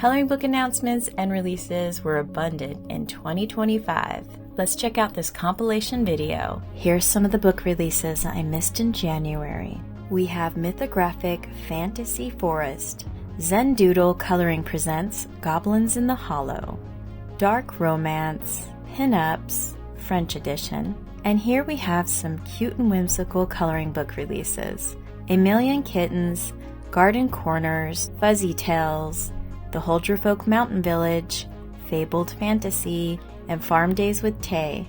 Coloring book announcements and releases were abundant in 2025. Let's check out this compilation video. Here's some of the book releases I missed in January. We have Mythographic Fantasy Forest. Zen Doodle Coloring presents Goblins in the Hollow. Dark Romance, Pin-Ups, French edition. And here we have some cute and whimsical coloring book releases. A Million Kittens, Garden Corners, Fuzzy Tales, The Huldrefolk Mountain Village, Fabled Fantasy, and Farm Days with Tay.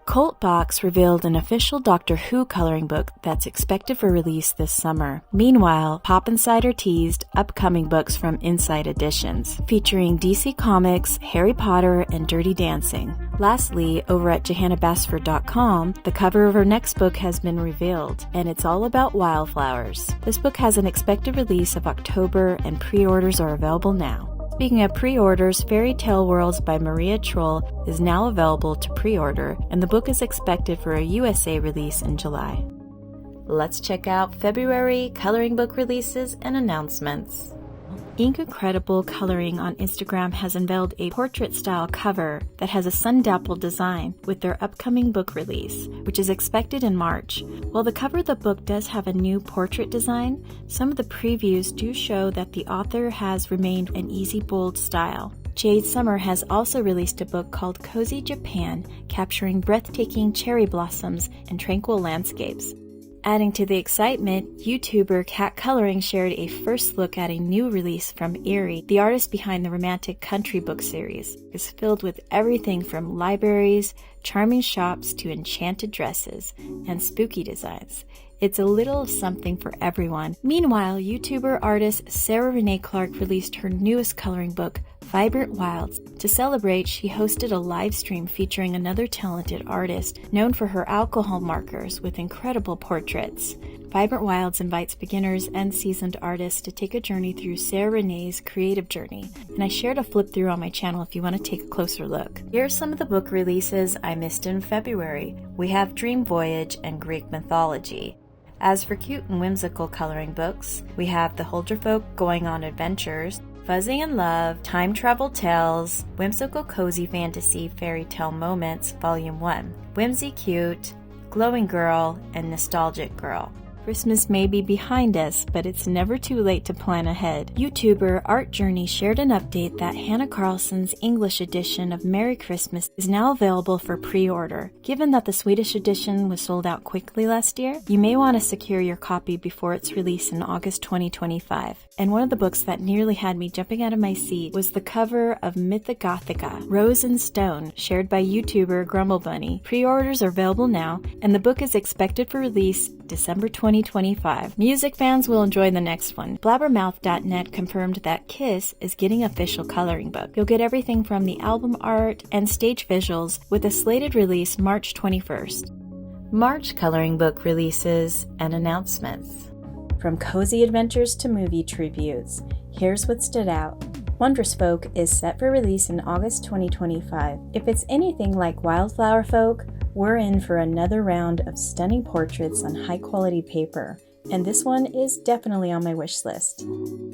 Cult Box revealed an official Doctor Who coloring book that's expected for release this summer. Meanwhile, Pop Insider teased upcoming books from Inside Editions, featuring DC Comics, Harry Potter, and Dirty Dancing. Lastly, over at JohannaBasford.com, the cover of her next book has been revealed, and it's all about wildflowers. This book has an expected release of October, and pre-orders are available now. Speaking of pre-orders, Fairy Tale Worlds by Maria Trolle is now available to pre-order, and the book is expected for a USA release in July. Let's check out February coloring book releases and announcements. Incredible Coloring on Instagram has unveiled a portrait-style cover that has a sun-dappled design with their upcoming book release, which is expected in March. While the cover of the book does have a new portrait design, some of the previews do show that the author has remained an easy, bold style. Jade Summer has also released a book called Cozy Japan, capturing breathtaking cherry blossoms and tranquil landscapes. Adding to the excitement, YouTuber Cat Coloring shared a first look at a new release from Eriy. The artist behind the romantic country book series is filled with everything from libraries, charming shops to enchanted dresses and spooky designs. It's a little of something for everyone. Meanwhile, YouTuber artist Sarah Renae Clark released her newest coloring book, Vibrant Wilds. To celebrate, she hosted a live stream featuring another talented artist known for her alcohol markers with incredible portraits. Vibrant Wilds invites beginners and seasoned artists to take a journey through Sarah Renae's creative journey, and I shared a flip through on my channel if you want to take a closer look. Here are some of the book releases I missed in February. We have Dream Voyage and Greek Mythology. As for cute and whimsical coloring books, we have The Huldrefolk Going on Adventures, Fuzzy in Love, Time Travel Tales, Whimsical Cozy Fantasy Fairy Tale Moments, Volume 1, Whimsy Cute, Glowing Girl, and Nostalgic Girl. Christmas may be behind us, but it's never too late to plan ahead. YouTuber Art Journey shared an update that Hanna Karlzon's English edition of Merry Christmas is now available for pre-order. Given that the Swedish edition was sold out quickly last year, you may want to secure your copy before its release in August 2025. And one of the books that nearly had me jumping out of my seat was the cover of Mythographica, Rose and Stone, shared by YouTuber Grumble Bunny. Pre-orders are available now, and the book is expected for release December 2025. Music fans will enjoy the next one. Blabbermouth.net confirmed that Kiss is getting an official coloring book. You'll get everything from the album art and stage visuals with a slated release March 21st. March coloring book releases and announcements. From cozy adventures to movie tributes, here's what stood out. Wondrous Folk is set for release in August 2025. If it's anything like Wildflower Folk, we're in for another round of stunning portraits on high-quality paper, and this one is definitely on my wish list.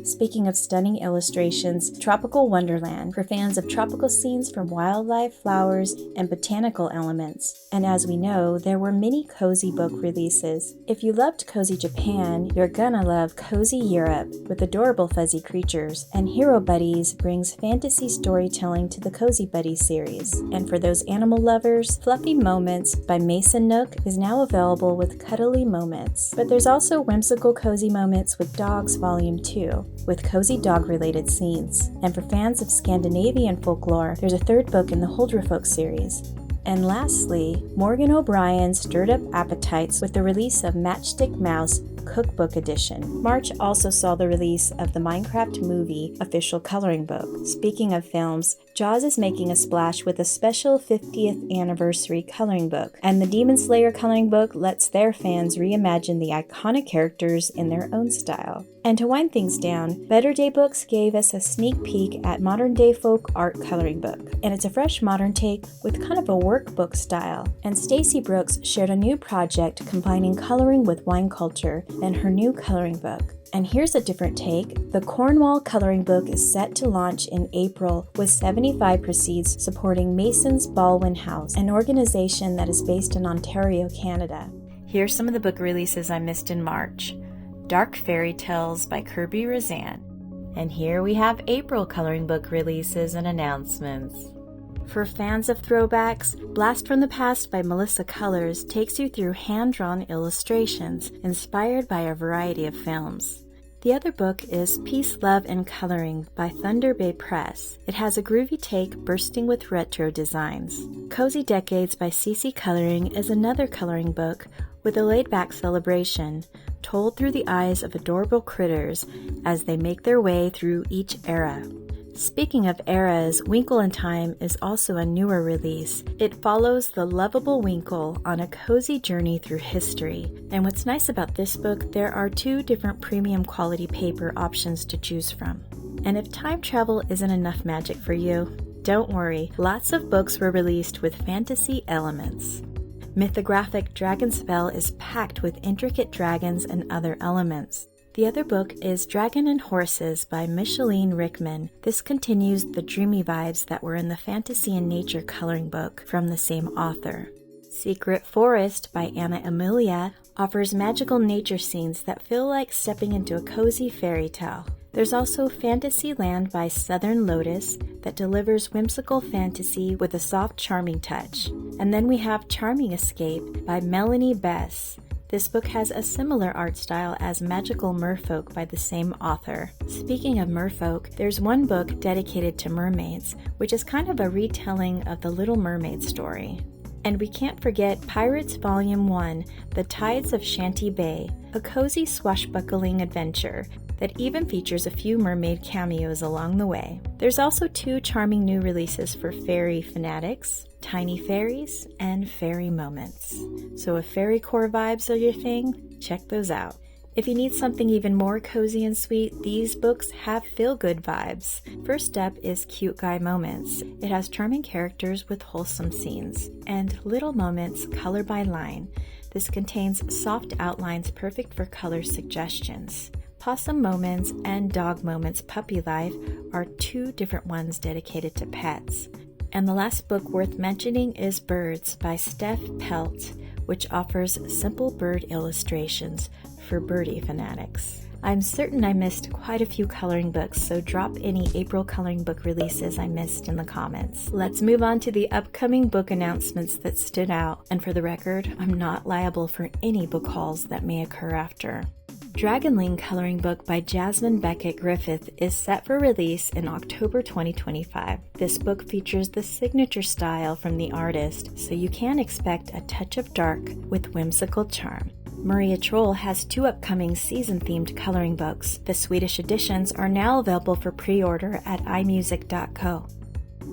Speaking of stunning illustrations, Tropical Wonderland for fans of tropical scenes from wildlife, flowers, and botanical elements. And as we know, there were many cozy book releases. If you loved Cozy Japan, you're gonna love Cozy Europe with adorable fuzzy creatures, and Hero Buddies brings fantasy storytelling to the Cozy Buddies series. And for those animal lovers, Fluffy Moments by Mason Nook is now available with cuddly moments. But there's also Whimsical Cozy Moments with Dogs Volume 2, with cozy dog-related scenes. And for fans of Scandinavian folklore, there's a third book in the Huldrefolk series. And lastly, Morgan O'Brien stirred up appetites with the release of Matchstick Mouse Cookbook Edition. March also saw the release of the Minecraft movie official coloring book. Speaking of films, Jaws is making a splash with a special 50th anniversary coloring book, and the Demon Slayer coloring book lets their fans reimagine the iconic characters in their own style. And to wind things down, Better Day Books gave us a sneak peek at Modern Day Folk Art coloring book, and it's a fresh modern take with kind of a workbook style. And Stacy Brooks shared a new project combining coloring with wine culture in her new coloring book. And here's a different take. The Cornwall coloring book is set to launch in April with 75 proceeds supporting Mason's Baldwin House, an organization that is based in Ontario, Canada. Here's some of the book releases I missed in March. Dark Fairy Tales by Kerby Rosanes. And here we have April coloring book releases and announcements. For fans of throwbacks, Blast from the Past by Melissa Colors takes you through hand-drawn illustrations inspired by a variety of films. The other book is Peace, Love, and Coloring by Thunder Bay Press. It has a groovy take bursting with retro designs. Cozy Decades by CC Coloring is another coloring book with a laid-back celebration, told through the eyes of adorable critters as they make their way through each era. Speaking of eras, Winkle in Time is also a newer release. It follows the lovable Winkle on a cozy journey through history. And what's nice about this book, there are 2 different premium quality paper options to choose from. And if time travel isn't enough magic for you, don't worry, lots of books were released with fantasy elements. Mythographic Dragonspell is packed with intricate dragons and other elements. The other book is Dragon and Horses by Micheline Rickman. This continues the dreamy vibes that were in the Fantasy and Nature coloring book from the same author. Secret Forest by Anna Emilia offers magical nature scenes that feel like stepping into a cozy fairy tale. There's also Fantasyland by Southern Lotus that delivers whimsical fantasy with a soft, charming touch. And then we have Charming Escape by Melanie Bess. This book has a similar art style as Magical Merfolk by the same author. Speaking of merfolk, there's one book dedicated to mermaids, which is kind of a retelling of the Little Mermaid story. And we can't forget Pirates Volume 1, The Tides of Shanty Bay, a cozy swashbuckling adventure that even features a few mermaid cameos along the way. There's also 2 charming new releases for fairy fanatics, Tiny Fairies and Fairy Moments. So if fairy core vibes are your thing, check those out. If you need something even more cozy and sweet, these books have feel-good vibes. First up is Cute Guy Moments. It has charming characters with wholesome scenes. And Little Moments Color by Line. This contains soft outlines perfect for color suggestions. Possum Moments and Dog Moments Puppy Life are 2 different ones dedicated to pets. And the last book worth mentioning is Birds by Steph Pelt, which offers simple bird illustrations for birdie fanatics. I'm certain I missed quite a few coloring books, so drop any April coloring book releases I missed in the comments. Let's move on to the upcoming book announcements that stood out, and for the record, I'm not liable for any book hauls that may occur after. Dragonling coloring book by Jasmine Becket-Griffith is set for release in October 2025. This book features the signature style from the artist, so you can expect a touch of dark with whimsical charm. Maria Trolle has 2 upcoming season-themed coloring books. The Swedish editions are now available for pre-order at imusic.co.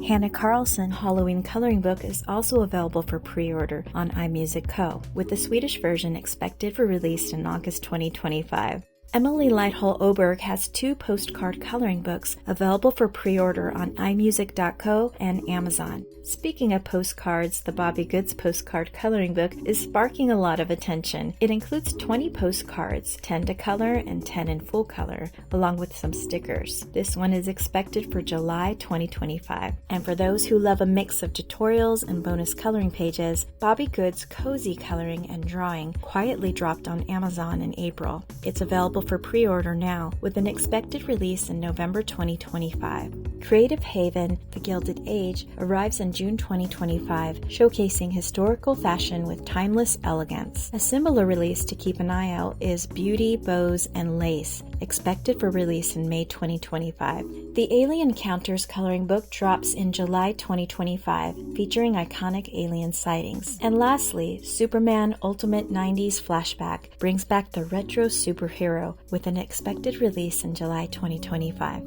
Hanna Karlzon Halloween coloring book is also available for pre-order on iMusic Co., with the Swedish version expected for release in August 2025. Emily Lighthall Oberg has 2 postcard coloring books available for pre-order on iMusic.co and Amazon. Speaking of postcards, the Bobbie Goods postcard coloring book is sparking a lot of attention. It includes 20 postcards, 10 to color and 10 in full color, along with some stickers. This one is expected for July 2025. And for those who love a mix of tutorials and bonus coloring pages, Bobbie Goods Cozy Coloring and Drawing quietly dropped on Amazon in April. It's available for pre-order now, with an expected release in November 2025. Creative Haven, The Gilded Age, arrives in June 2025, showcasing historical fashion with timeless elegance. A similar release to keep an eye out is Beauty, Bows, and Lace, expected for release in May 2025. The Alien Counters coloring book drops in July 2025, featuring iconic alien sightings. And lastly, Superman Ultimate 90s Flashback brings back the retro superhero with an expected release in July 2025.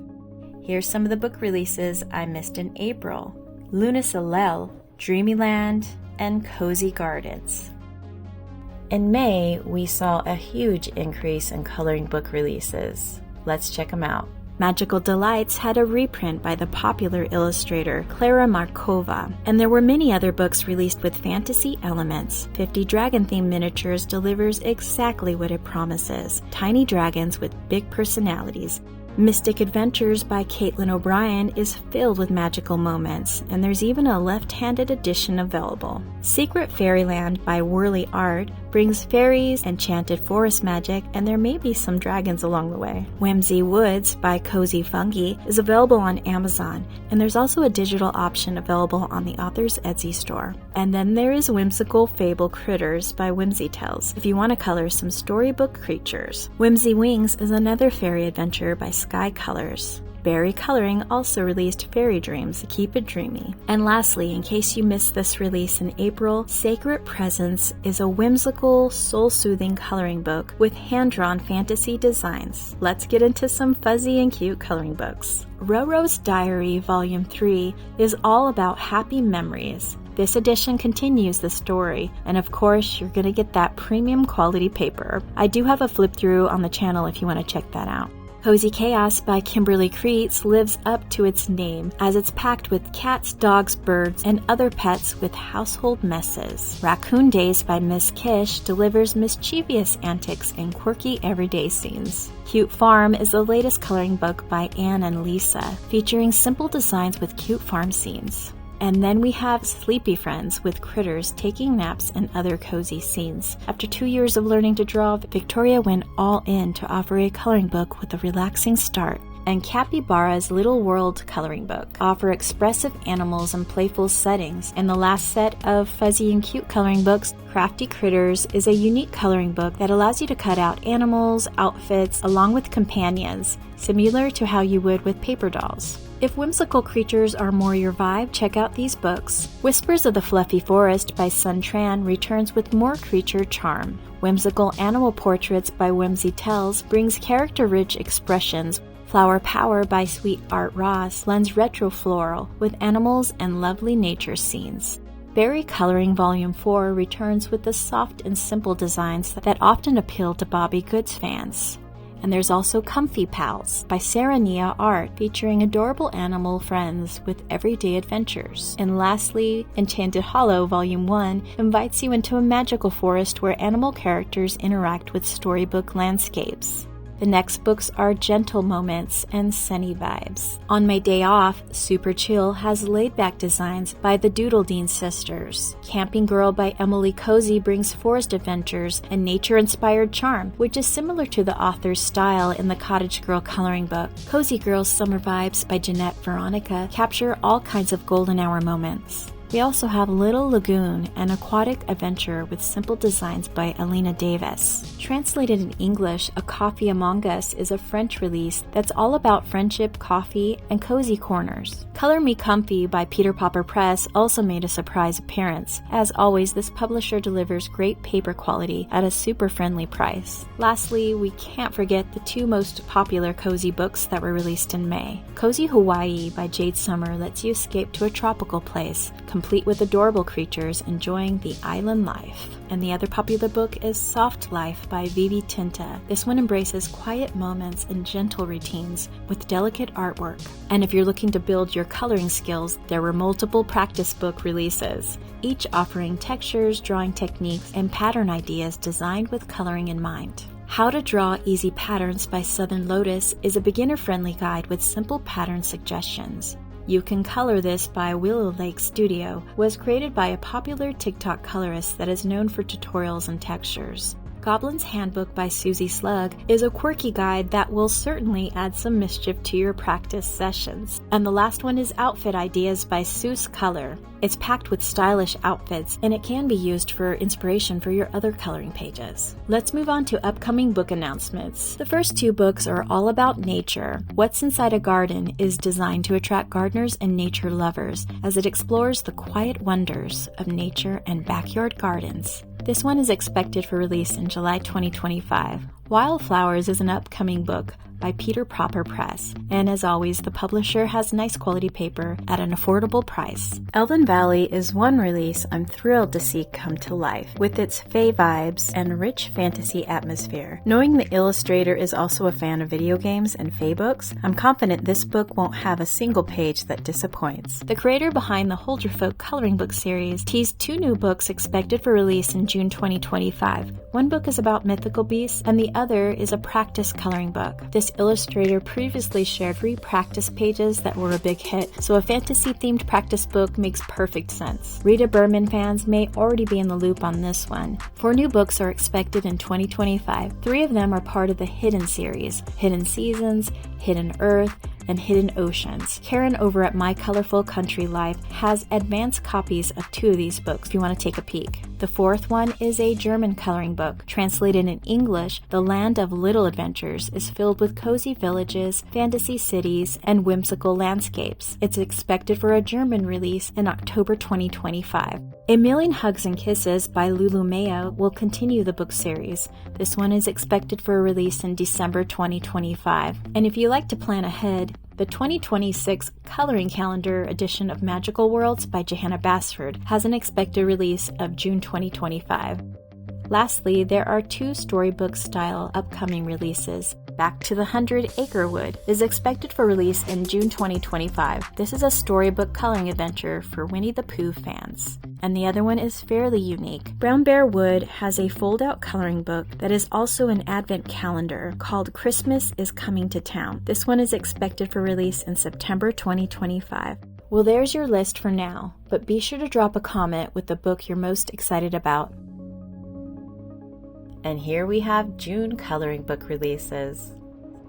Here's some of the book releases I missed in April. Luna Soleil, Dreamyland, and Cozy Gardens. In May, we saw a huge increase in coloring book releases. Let's check them out. Magical Delights had a reprint by the popular illustrator Klara Markova, and there were many other books released with fantasy elements. 50 Dragon-themed Miniatures delivers exactly what it promises: tiny dragons with big personalities. Mystic Adventures by Caitlin O'Brien is filled with magical moments, and there's even a left-handed edition available. Secret Fairyland by Whirly Art brings fairies, enchanted forest magic, and there may be some dragons along the way. Whimsy Woods by Cozy Fungi is available on Amazon, and there's also a digital option available on the author's Etsy store. And then there is Whimsical Fable Critters by Whimsy Tales, if you want to color some storybook creatures. Whimsy Wings is another fairy adventure by Sky Colors. Berry Coloring also released Fairy Dreams, Keep It Dreamy. And lastly, in case you missed this release in April, Sacred Presence is a whimsical, soul-soothing coloring book with hand-drawn fantasy designs. Let's get into some fuzzy and cute coloring books. Roro's Diary Volume 3 is all about happy memories. This edition continues the story, and of course, you're gonna get that premium quality paper. I do have a flip through on the channel if you want to check that out. Cozy Chaos by Kimberly Creets lives up to its name, as it's packed with cats, dogs, birds, and other pets with household messes. Raccoon Days by Miss Kish delivers mischievous antics and quirky everyday scenes. Cute Farm is the latest coloring book by Anne and Lisa, featuring simple designs with cute farm scenes. And then we have Sleepy Friends with critters taking naps and other cozy scenes. After 2 years of learning to draw, Victoria went all in to offer a coloring book with a relaxing start. And Capybara's Little World coloring book offer expressive animals and playful settings. And the last set of fuzzy and cute coloring books, Crafty Critters, is a unique coloring book that allows you to cut out animals, outfits, along with companions, similar to how you would with paper dolls. If whimsical creatures are more your vibe, check out these books. Whispers of the Fluffy Forest by Sun Tran returns with more creature charm. Whimsical Animal Portraits by Whimsy Tells brings character-rich expressions. Flower Power by Sweet Art Ross blends retro floral with animals and lovely nature scenes. Berry Coloring Volume 4 returns with the soft and simple designs that often appeal to Bobbie Goods fans. And there's also Comfy Pals by Sarah Nia Art, featuring adorable animal friends with everyday adventures. And lastly, Enchanted Hollow Volume 1 invites you into a magical forest where animal characters interact with storybook landscapes. The next books are Gentle Moments and Sunny Vibes. On my day off, Super Chill has laid-back designs by the Doodledine sisters. Camping Girl by Emily Cozy brings forest adventures and nature-inspired charm, which is similar to the author's style in the Cottage Girl coloring book. Cozy Girl's Summer Vibes by Jeanette Veronica capture all kinds of golden hour moments. We also have Little Lagoon, an aquatic adventure with simple designs by Alina Davis. Translated in English, A Coffee Among Us is a French release that's all about friendship, coffee, and cozy corners. Color Me Comfy by Peter Pauper Press also made a surprise appearance. As always, this publisher delivers great paper quality at a super friendly price. Lastly, we can't forget the two most popular cozy books that were released in May. Cozy Hawaii by Jade Summer lets you escape to a tropical place, complete with adorable creatures enjoying the island life. And the other popular book is Soft Life by Vivi Tinta. This one embraces quiet moments and gentle routines with delicate artwork. And if you're looking to build your coloring skills, there were multiple practice book releases, each offering textures, drawing techniques, and pattern ideas designed with coloring in mind. How to Draw Easy Patterns by Southern Lotus is a beginner-friendly guide with simple pattern suggestions. You Can Color This by Willow Lake Studio was created by a popular TikTok colorist that is known for tutorials and textures. Goblin's Handbook by Susie Slug is a quirky guide that will certainly add some mischief to your practice sessions. And the last one is Outfit Ideas by Seuss Color. It's packed with stylish outfits, and it can be used for inspiration for your other coloring pages. Let's move on to upcoming book announcements. The first two books are all about nature. What's Inside a Garden is designed to attract gardeners and nature lovers as it explores the quiet wonders of nature and backyard gardens. This one is expected for release in July 2025, Wildflowers is an upcoming book by Pauper Press, and as always, the publisher has nice quality paper at an affordable price. Elven Valley is one release I'm thrilled to see come to life, with its fae vibes and rich fantasy atmosphere. Knowing the illustrator is also a fan of video games and fae books, I'm confident this book won't have a single page that disappoints. The creator behind the Hold Your Folk coloring book series teased 2 new books expected for release in June 2025. One book is about mythical beasts, and the other is a practice coloring book. This illustrator previously shared 3 practice pages that were a big hit, so a fantasy-themed practice book makes perfect sense. Rita Berman fans may already be in the loop on this one. 4 new books are expected in 2025. 3 of them are part of the Hidden series: Hidden Seasons, Hidden Earth, and Hidden Oceans. Karron over at My Colorful Country Life has advanced copies of 2 of these books if you want to take a peek. The 4th one is a German coloring book. Translated in English, The Land of Little Adventures is filled with cozy villages, fantasy cities, and whimsical landscapes. It's expected for a German release in October 2025. A Million Hugs and Kisses by Lulu Mayo will continue the book series. This one is expected for a release in December 2025. And if you like to plan ahead, the 2026 Coloring Calendar edition of Magical Worlds by Johanna Basford has an expected release of June 2025. Lastly, there are 2 storybook-style upcoming releases. Back to the 100-Acre Wood is expected for release in June 2025. This is a storybook coloring adventure for Winnie the Pooh fans. And the other one is fairly unique. Brown Bear Wood has a fold-out coloring book that is also an advent calendar called Christmas is Coming to Town. This one is expected for release in September 2025. Well, there's your list for now, but be sure to drop a comment with the book you're most excited about. And here we have June coloring book releases.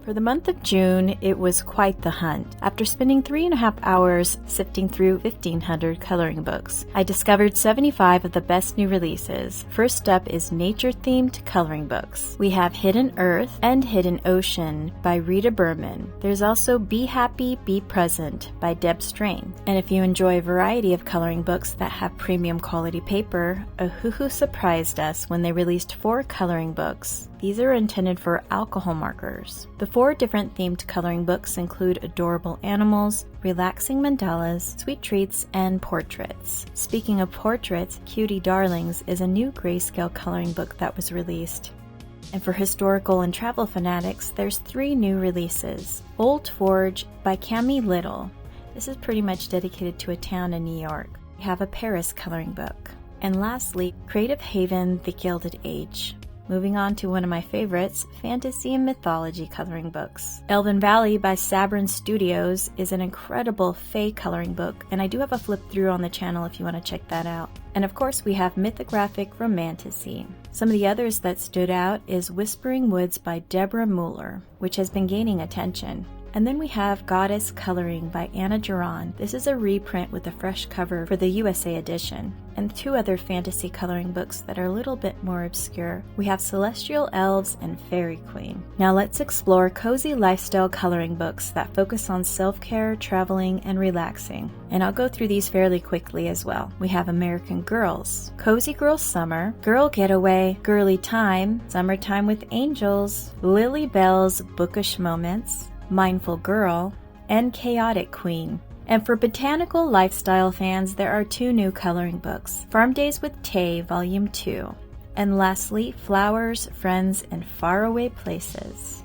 For the month of June, it was quite the hunt. After spending 3.5 hours sifting through 1,500 coloring books, I discovered 75 of the best new releases. First up is nature-themed coloring books. We have Hidden Earth and Hidden Ocean by Rita Berman. There's also Be Happy, Be Present by Deb Strain. And if you enjoy a variety of coloring books that have premium quality paper, Ohuhu surprised us when they released 4 coloring books. These are intended for alcohol markers. The 4 different themed coloring books include adorable animals, relaxing mandalas, sweet treats, and portraits. Speaking of portraits, Cutie Darlings is a new grayscale coloring book that was released. And for historical and travel fanatics, there's 3 new releases. Old Forge by Cami Little. This is pretty much dedicated to a town in New York. We have a Paris coloring book. And lastly, Creative Haven, The Gilded Age. Moving on to one of my favorites, fantasy and mythology coloring books. Elven Valley by Sabrin Studios is an incredible fae coloring book, and I do have a flip through on the channel if you want to check that out. And of course we have Mythographic Romantasy. Some of the others that stood out is Whispering Woods by Deborah Mueller, which has been gaining attention. And then we have Goddess Coloring by Anna Duran. This is a reprint with a fresh cover for the USA edition. And 2 other fantasy coloring books that are a little bit more obscure. We have Celestial Elves and Fairy Queen. Now let's explore cozy lifestyle coloring books that focus on self-care, traveling, and relaxing. And I'll go through these fairly quickly as well. We have American Girls, Cozy Girl Summer, Girl Getaway, Girly Time, Summertime with Angels, Lily Bell's Bookish Moments, Mindful Girl, and Chaotic Queen. And for botanical lifestyle fans, there are 2 new coloring books, Farm Days with Tay, Volume 2, and lastly, Flowers, Friends, and Faraway Places.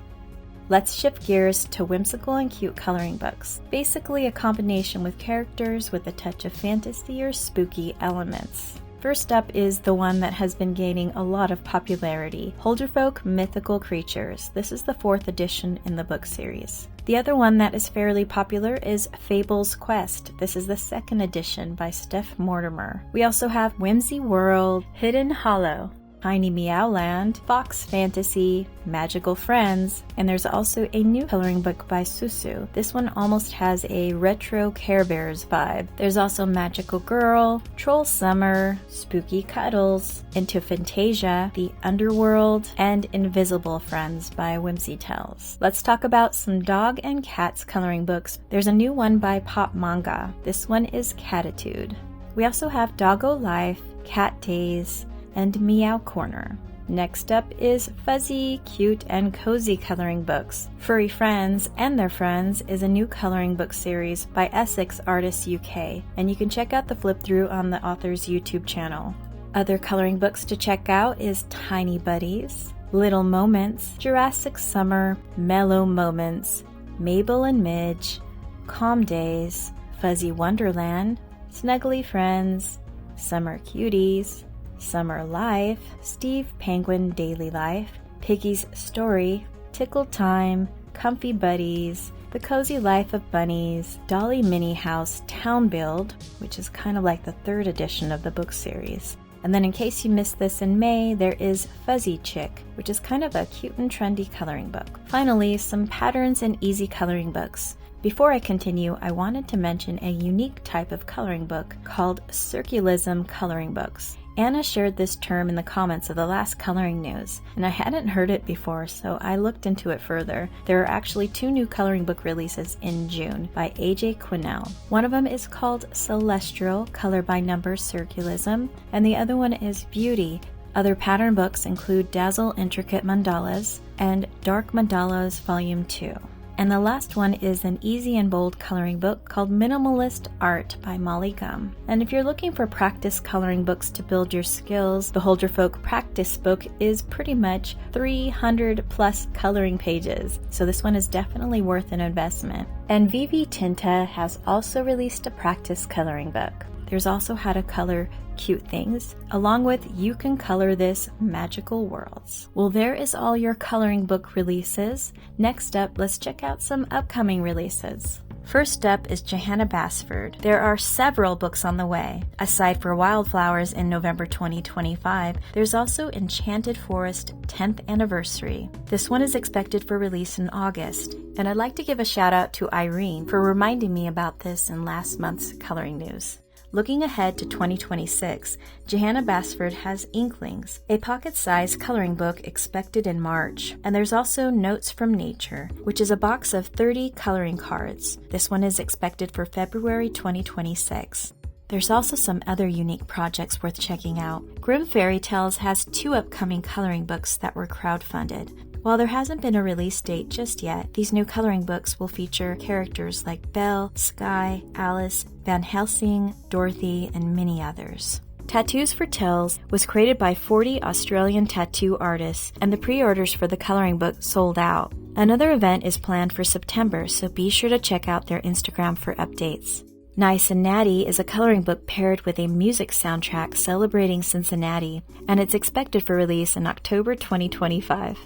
Let's shift gears to whimsical and cute coloring books, basically a combination with characters with a touch of fantasy or spooky elements. First up is the one that has been gaining a lot of popularity, Hold Your Folk Mythical Creatures. This is the 4th edition in the book series. The other one that is fairly popular is Fable's Quest. This is the 2nd edition by Steph Mortimer. We also have Whimsy World, Hidden Hollow, Tiny Meowland, Fox Fantasy, Magical Friends, and there's also a new coloring book by Susu. This one almost has a retro Care Bears vibe. There's also Magical Girl, Troll Summer, Spooky Cuddles, Into Fantasia, The Underworld, and Invisible Friends by Whimsy Tells. Let's talk about some dog and cats coloring books. There's a new one by Pop Manga. This one is Catitude. We also have Doggo Life, Cat Days, and Meow Corner. Next up is Fuzzy, Cute, and Cozy Coloring Books. Furry Friends and Their Friends is a new coloring book series by Essex Artists UK, and you can check out the flip through on the author's YouTube channel. Other coloring books to check out is Tiny Buddies, Little Moments, Jurassic Summer, Mellow Moments, Mabel and Midge, Calm Days, Fuzzy Wonderland, Snuggly Friends, Summer Cuties, Summer Life, Steve Penguin Daily Life, Piggy's Story, Tickle Time, Comfy Buddies, The Cozy Life of Bunnies, Dolly Mini House Town Build, which is kind of like the third edition of the book series. And then in case you missed this in May, there is Fuzzy Chick, which is kind of a cute and trendy coloring book. Finally, some patterns and easy coloring books. Before I continue, I wanted to mention a unique type of coloring book called circulism coloring books. Anna shared this term in the comments of the last coloring news, and I hadn't heard it before, so I looked into it further. There are actually 2 new coloring book releases in June by AJ Quinnell. One of them is called Celestial, Color by Number Circulism, and the other one is Beauty. Other pattern books include Dazzle Intricate Mandalas and Dark Mandalas Volume 2. And the last one is an easy and bold coloring book called Minimalist Art by Molly Gum. And if you're looking for practice coloring books to build your skills, the Hold Your Folk practice book is pretty much 300 plus coloring pages. So this one is definitely worth an investment. And Vivi Tinta has also released a practice coloring book. There's also How to Color Cute Things, along with You Can Color This Magical Worlds. Well, there is all your coloring book releases. Next up, let's check out some upcoming releases. First up is Johanna Basford. There are several books on the way. Aside for Wildflowers in November 2025, there's also Enchanted Forest 10th Anniversary. This one is expected for release in August. And I'd like to give a shout out to Irene for reminding me about this in last month's coloring news. Looking ahead to 2026, Johanna Basford has Inklings, a pocket-sized coloring book expected in March. And there's also Notes from Nature, which is a box of 30 coloring cards. This one is expected for February 2026. There's also some other unique projects worth checking out. Grimm Fairy Tales has 2 upcoming coloring books that were crowdfunded. While there hasn't been a release date just yet, these new coloring books will feature characters like Belle, Skye, Alice, Van Helsing, Dorothy, and many others. Tattoos for Tales was created by 40 Australian tattoo artists, and the pre-orders for the coloring book sold out. Another event is planned for September, so be sure to check out their Instagram for updates. Nice and Natty is a coloring book paired with a music soundtrack celebrating Cincinnati, and it's expected for release in October 2025.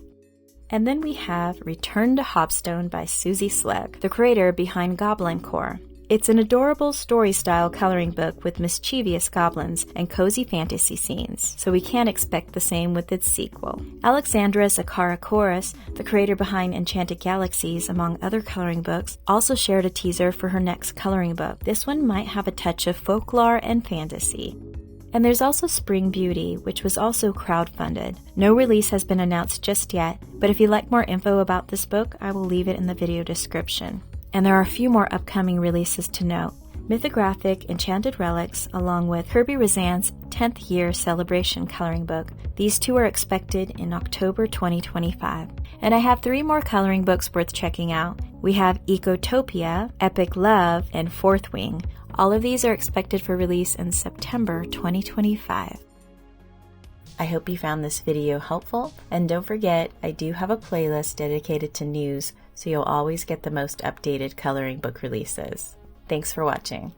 And then we have Return to Hopstone by Susie Slegg, the creator behind Goblin Core. It's an adorable story-style coloring book with mischievous goblins and cozy fantasy scenes, so we can't expect the same with its sequel. Alexandra Zakara-Koris, the creator behind Enchanted Galaxies, among other coloring books, also shared a teaser for her next coloring book. This one might have a touch of folklore and fantasy. And there's also Spring Beauty, which was also crowdfunded. No release has been announced just yet, but if you'd like more info about this book, I will leave it in the video description. And there are a few more upcoming releases to note. Mythographic Enchanted Relics, along with Kerby Rosanes' 10th year celebration coloring book. These 2 are expected in October 2025. And I have 3 more coloring books worth checking out. We have Ecotopia, Epic Love, and Fourth Wing. All of these are expected for release in September 2025. I hope you found this video helpful, and don't forget, I do have a playlist dedicated to news, so you'll always get the most updated coloring book releases. Thanks for watching.